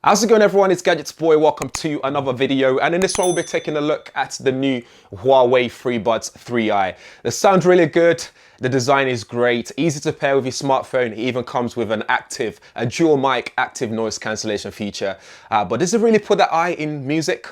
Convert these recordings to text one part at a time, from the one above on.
How's it going, everyone? It's GadgetsBoy. Welcome to another video, and in this one we'll be taking a look at the new Huawei Freebuds 3i. The sound's really good, the design is great, easy to pair with your smartphone. It even comes with a dual mic active noise cancellation feature. But does it really put that eye in music?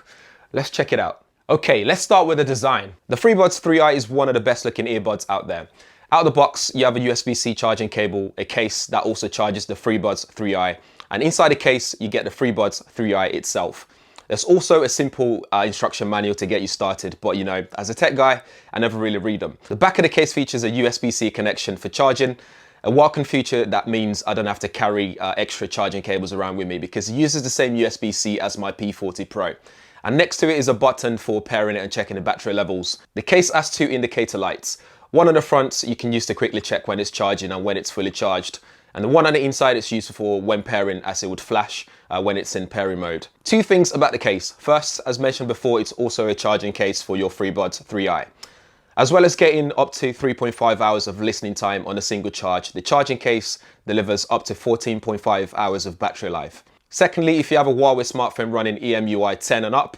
Let's check it out. Okay, let's start with the design. The Freebuds 3i is one of the best looking earbuds out there. Out of the box, you have a USB-C charging cable, a case that also charges the Freebuds 3i. And inside the case, you get the Freebuds 3i itself. There's also a simple instruction manual to get you started, but you know, as a tech guy, I never really read them. The back of the case features a USB-C connection for charging, a welcome feature that means I don't have to carry extra charging cables around with me because it uses the same USB-C as my P40 Pro. And next to it is a button for pairing it and checking the battery levels. The case has two indicator lights. One on the front you can use to quickly check when it's charging and when it's fully charged. And the one on the inside is useful for when pairing, as it would flash when it's in pairing mode. Two things about the case. First, as mentioned before, it's also a charging case for your Freebuds 3i. As well as getting up to 3.5 hours of listening time on a single charge, the charging case delivers up to 14.5 hours of battery life. Secondly, if you have a Huawei smartphone running EMUI 10 and up,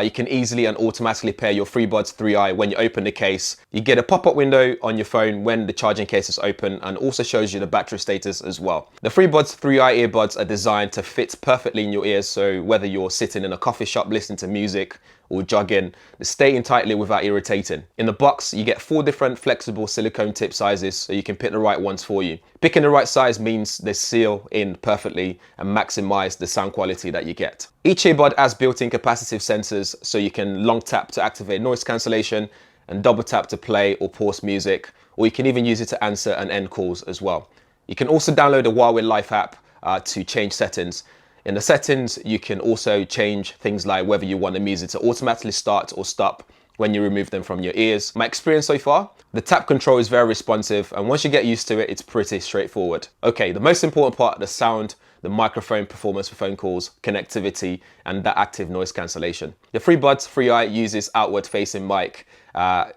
you can easily and automatically pair your Freebuds 3i when you open the case. You get a pop-up window on your phone when the charging case is open and also shows you the battery status as well. The Freebuds 3i earbuds are designed to fit perfectly in your ears, so whether you're sitting in a coffee shop listening to music or jogging, they stay in tightly without irritating. In the box, you get 4 different flexible silicone tip sizes so you can pick the right ones for you. Picking the right size means they seal in perfectly and maximize the sound quality that you get. Each earbud has built-in capacitive sensors so you can long tap to activate noise cancellation and double tap to play or pause music, or you can even use it to answer and end calls as well. You can also download the Huawei Life app to change settings. In the settings, you can also change things like whether you want the music to automatically start or stop when you remove them from your ears. My experience so far, the tap control is very responsive, and once you get used to it, it's pretty straightforward. Okay, the most important part, the sound, the microphone performance for phone calls, connectivity, and that active noise cancellation. The Freebuds 3i uses outward facing mic,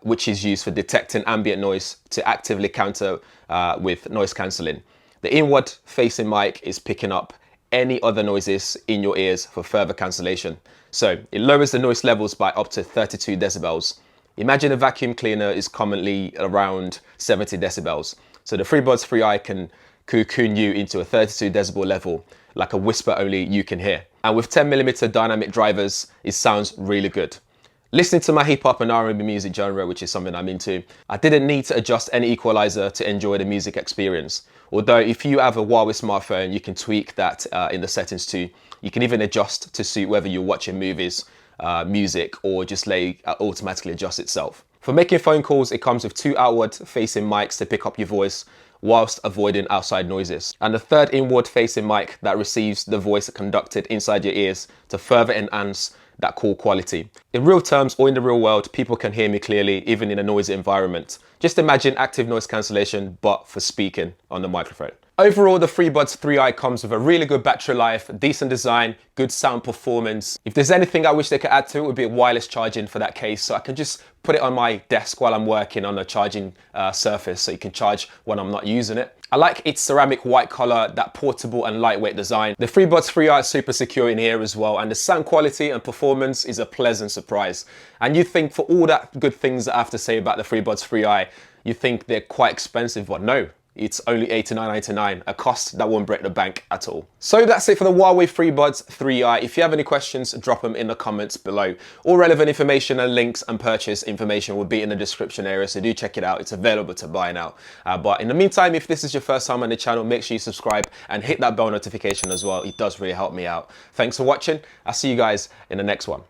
which is used for detecting ambient noise to actively counter with noise cancelling. The inward facing mic is picking up any other noises in your ears for further cancellation. So it lowers the noise levels by up to 32 decibels. Imagine a vacuum cleaner is commonly around 70 decibels. So the Freebuds 3i can cocoon you into a 32 decibel level, like a whisper only you can hear. And with 10mm dynamic drivers, it sounds really good. Listening to my hip hop and R&B music genre, which is something I'm into, I didn't need to adjust any equalizer to enjoy the music experience. Although if you have a Huawei smartphone, you can tweak that in the settings too. You can even adjust to suit whether you're watching movies, music, or just automatically adjust itself. For making phone calls, it comes with 2 outward facing mics to pick up your voice whilst avoiding outside noises. And the third inward facing mic that receives the voice conducted inside your ears to further enhance that call quality. In real terms or in the real world, people can hear me clearly even in a noisy environment. Just imagine active noise cancellation, but for speaking on the microphone. Overall, the Freebuds 3i comes with a really good battery life, decent design, good sound performance. If there's anything I wish they could add to it, would be a wireless charging for that case, so I can just put it on my desk while I'm working on a charging surface so you can charge when I'm not using it. I like its ceramic white color, that portable and lightweight design. The Freebuds 3i is super secure in here as well, and the sound quality and performance is a pleasant surprise. And you think for all that good things that I have to say about the Freebuds 3i, you think they're quite expensive, but no. It's only $89.99, a cost that won't break the bank at all. So that's it for the Huawei Freebuds 3i. If you have any questions, drop them in the comments below. All relevant information and links and purchase information will be in the description area, so do check it out. It's available to buy now. But in the meantime, if this is your first time on the channel, make sure you subscribe and hit that bell notification as well. It does really help me out. Thanks for watching. I'll see you guys in the next one.